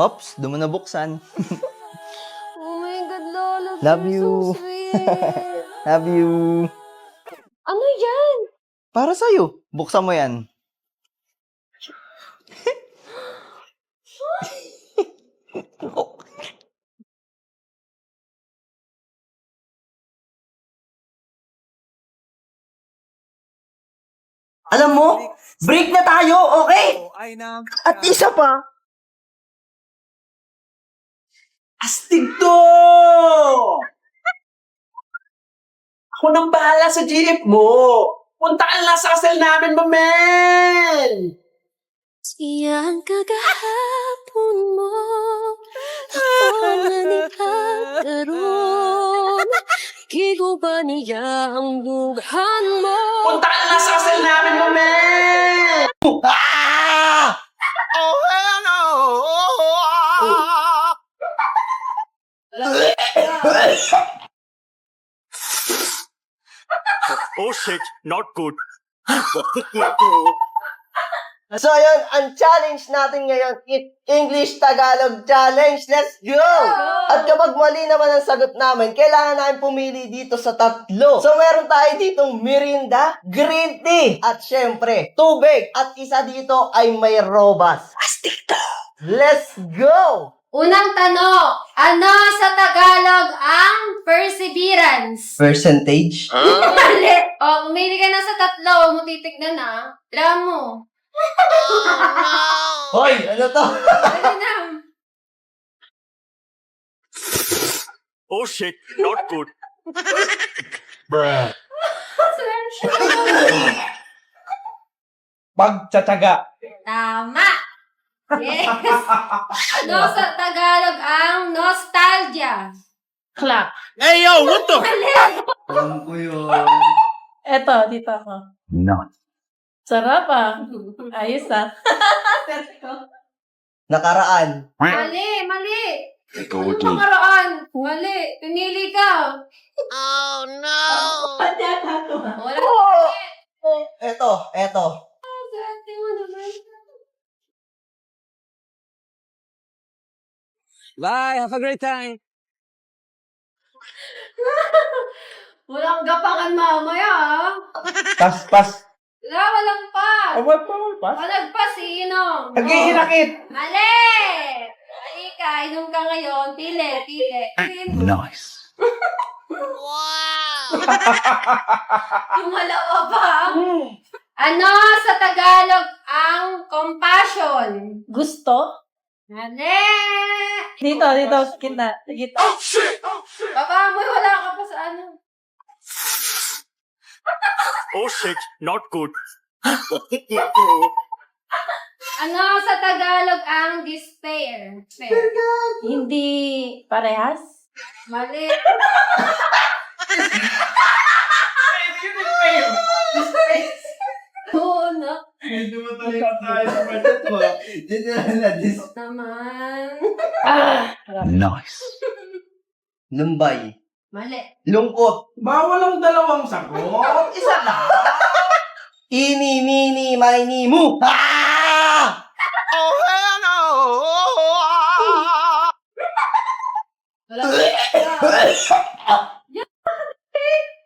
Ops, doon mo nabuksan. Oh my God, Lola. Love you're you. So sweet. Love you. Ano yan? Para sa'yo. Buksan mo yan. Alam mo, break na tayo, okay? At isa pa, astig to! Ako nang bahala sa GF mo. Puntaan lang sa kasal namin, mamen! Siyang kagahapon mo ako nanikaroon. Kigo ba niya ang lughan mo? Puntaan lang sa kasal namin, mamen! Ah! Oh, ano? Oh shit, not good. So yun, ang challenge natin ngayon, English Tagalog Challenge. Let's go! At kapag mali naman ang sagot namin, kailangan namin pumili dito sa tatlo. So meron tayo ditong Mirinda, green tea, at syempre, tubig. At isa dito ay may robas. Astig to! Let's go! Unang tanong, ano sa Tagalog ang perseverance? Percentage? Mali. O, umili ka na sa tatlo. Huwag mo titignan na. Tira mo. Hoy, ano to? Dali na. Oh shit, not good. Pagtsatsaga. Tama. Yes. Ano sa Tagalog ang nostalgia? Clap. Hey yo, what the? Mali. Alam ko yun. Eto, dito ako. No. Sarap ah. Ayos ah. Nakaraan. Mali. Mali. Ano makaraan? Mali. Pinili ka. Wala. Eto. Swerte mo naman. Bye, have a great time. Walang gapangan mamaya, ah. Pas. Walang pa. Awal pa. Walang pa, sino? Nag-iinakit. Mali! Mali ka, inom ka ngayon. Pili. Nice. Tumalawa pa. Ano sa Tagalog ang compassion? Gusto? Mali! Dito, kita. Dito. Baba mo, wala ka pa sa ano. Oh shit, not good. Ano sa Tagalog ang despair? Hindi parehas? Hindi Mali. Oo na. mo talaga tayo sa budget mo. Dito na Naman. Nice. Lumbay. Mali. Lungkot. Bawal ang dalawang sagot. Isa lang. Ini, mini, mini, mu. Ah! Oh, ano? Wala.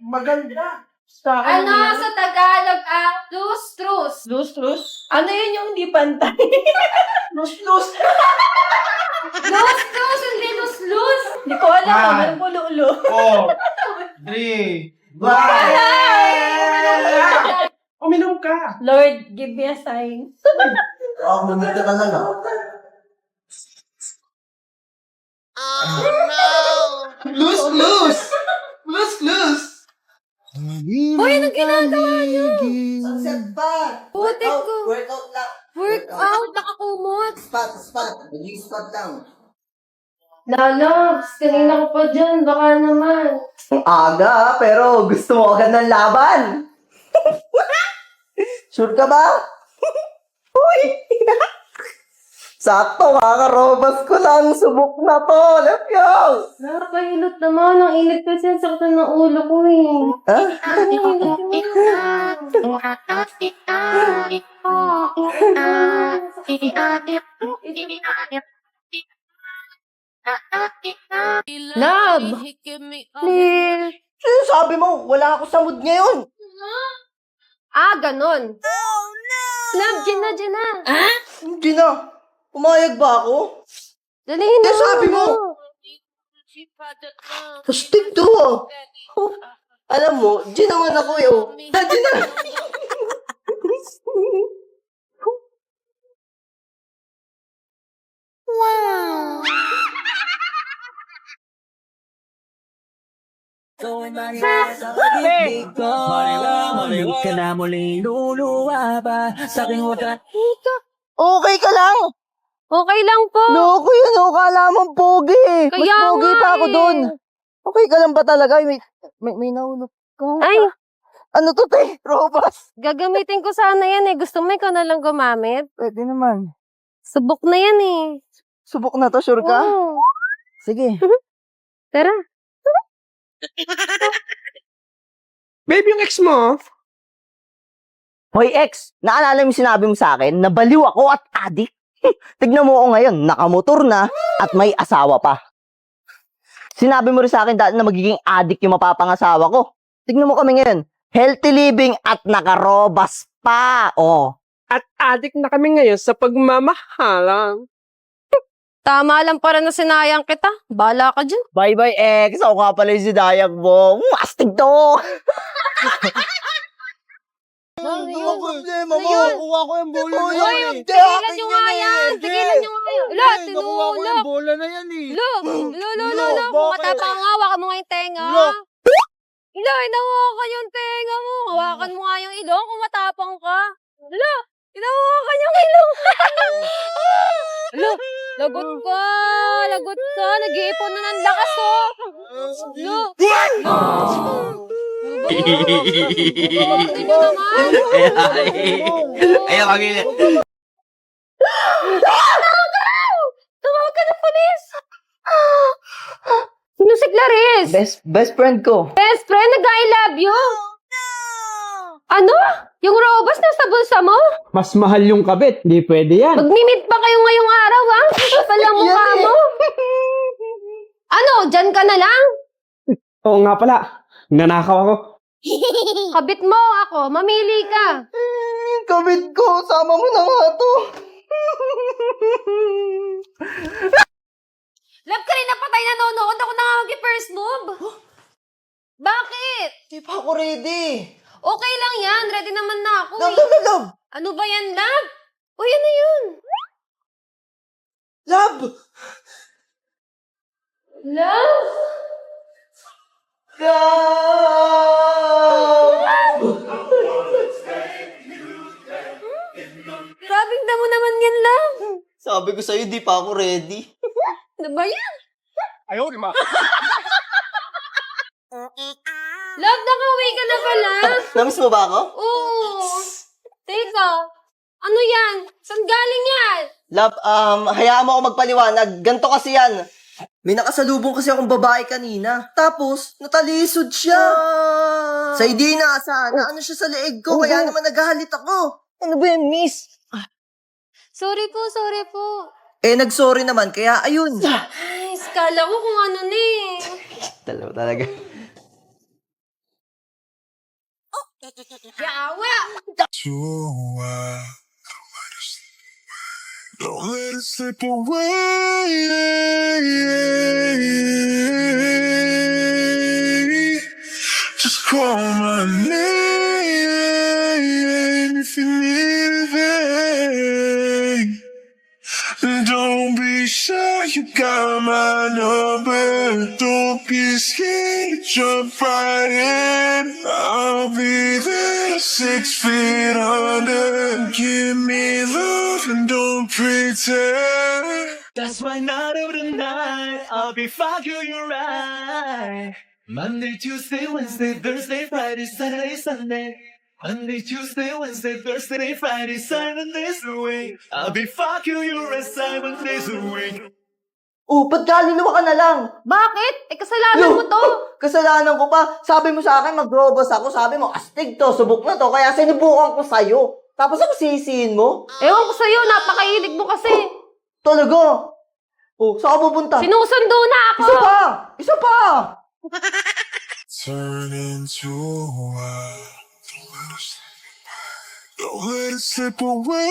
Maganda. Sa akin Ano sa Tagalog ang lose-truce? Lus? Ano yun yung hindi pantay? Lus. Lose-truce, hindi lose-lose. Hindi ko alam. Ah. Meron po ulo. 4, 3, bye! Uminom ka. Lord, give me a sign. Bumita ka lang, ah. Loose! Hoy, anong ginagawa niyo? Sunset pa! Putik ko. Workout lang. Workout, nakakumot. Spot. Naging spot lang. Lalabs, kanina ko pa dyan, baka naman. Ang aga, pero gusto mo agad ng laban. Sure ka ba? Uy! Sakto, kakarobas ko lang. Subok na to. Let's go! Nakakahilot naman. Ang init kasi ang sakit ng ulo ko eh. Ha? Ang init naman. Love! Please. Sabi mo, wala ako sa mood ngayon. Ah, ganun. Love, Gina, Gina. Hindi na. Pumayag ba ako? Dalihin na. Sabi mo. Astig to ah. Alam mo, di naman ako eh. Oh. Di na. Marilang ka na muling luluwa ba sa aking wakas. Okay ka lang. Okay lang po. Loko yun, oh. Kala mong pogi. Mas Kaya pogi nga pa ako eh. doon. Okay ka lang ba talaga? May nahulog ka. Ay, Ano to, te? Robas? gagamitin ko sana yan eh. Gusto mo ikaw na lang gumamit? Pwede naman. Subok na yan eh. Subok na to, sure ka? Oo. Sige. Tara. Babe, yung ex mo, Hoy, ex, naalala mo yung sinabi mo sa akin na baliw ako at adik? Tignan mo ako ngayon, nakamotor na at may asawa pa. Sinabi mo rin sa akin dati na magiging adik yung mapapangasawa ko. Tignan mo kami ngayon, healthy living at nakarobas pa. Oh. at addict na kami ngayon sa pagmamahalang. Tama lang para na sinayang kita. Bala ka dyan. Bye-bye, ex. Ako nga pala yung si Dayak mo. Astig to! Ano Ano problema mo? Ayun. Kuha ko yung bola na Uy, yan. tigilan nyo nga yan. Tigilan nyo nga yan. Lo, Nakuha ko tinulog. yung bola na yan eh. Lo, lo. Lo, Kung bakit? matapang nga, hawakan mo nga yung tenga. Lo. Lo, inahawakan yung tenga mo. Hawakan mo nga yung ilong kung matapang ka. Lo, inahawakan yung ilong. Lo, lagot ka. Lagot ka. Nag-iipon na ng lakas, oh. Lo. Tingnan nyo naman. Ayaw kagilid. Tumawag ka ng polis. Sino si Clarice? Best friend ko. Best friend, nag-I love you. Ano? Yung robas nasa bulsa mo? Mas mahal yung kabit. Di pwede yan. Magmi-meet pa kayo ngayong araw, ha? Kapal ang mukha Yan eh. mo. Ano, dyan ka na lang? Oo nga pala. Nanakaw ako. Kabit mo ako, mamili ka. Kabit ko. Sama mo na nga to. Love ka rin na patay nanonood. Ako na nga mag-first move. Bakit? Di pa ako ready. Okay lang yan. Ready naman na ako. Love, eh. love, love, love. Ano ba yan, love? Uy, ano yun? Love. Love? Grabing damo naman yan, love. Sabi ko sa'yo, di pa ako ready. Ano ba yan? Ayaw, di ma. Love, nakauwi ka na pala. Namiss mo ba ako? Oo. Teka, ano yan? Saan galing yan? Love, hayaan mo ako magpaliwanag. Ganto kasi yan. May nakasalubong kasi akong babae kanina. Tapos, natalisod siya. Sa hindi inaasahan na ano siya sa leeg ko. Kaya naman naghahalit ako. Ano ba yan, miss? Sorry po. Eh, nag-sorry naman. Kaya, ayun. Ay, skala ko kung ano na eh. Dalawa talaga. Yawa! Don't let it slip away. Just call my name if you need anything. Don't be shy, you got my number. Don't be scared, jump right in. I'll be there 6 feet under. Give me love and don't pretend. That's my night of the night. I'll be fucking you right. Monday, Tuesday, Wednesday, Thursday, Friday, Saturday, Sunday. Monday, Tuesday, Wednesday, Thursday, Friday, 7 days a week. I'll be fucking you right 7 days a week. Oh, ba't kaluluwa ka na lang? Bakit? Eh, kasalanan mo to. Kasalanan ko pa. Sabi mo sa akin, mag-robos ako. Sabi mo, astig to, subok na to. Kaya sinubukan ko sa'yo. Tapos ako sisihin mo? Ewan ko sa'yo, napakahilig mo kasi. Talaga? Oh, saan ka pupunta? Sinusundo na ako. Isa pa! Isa pa! Turn into a don't let it slip away.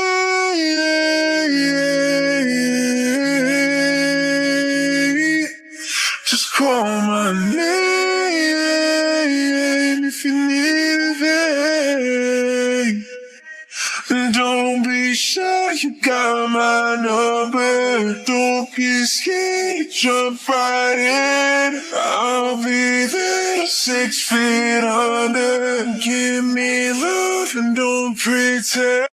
Just call my name if you need anything. Don't be shy, you got my number. Don't be scared, jump right in. I'll be there 6 feet under. Give me love and don't pretend.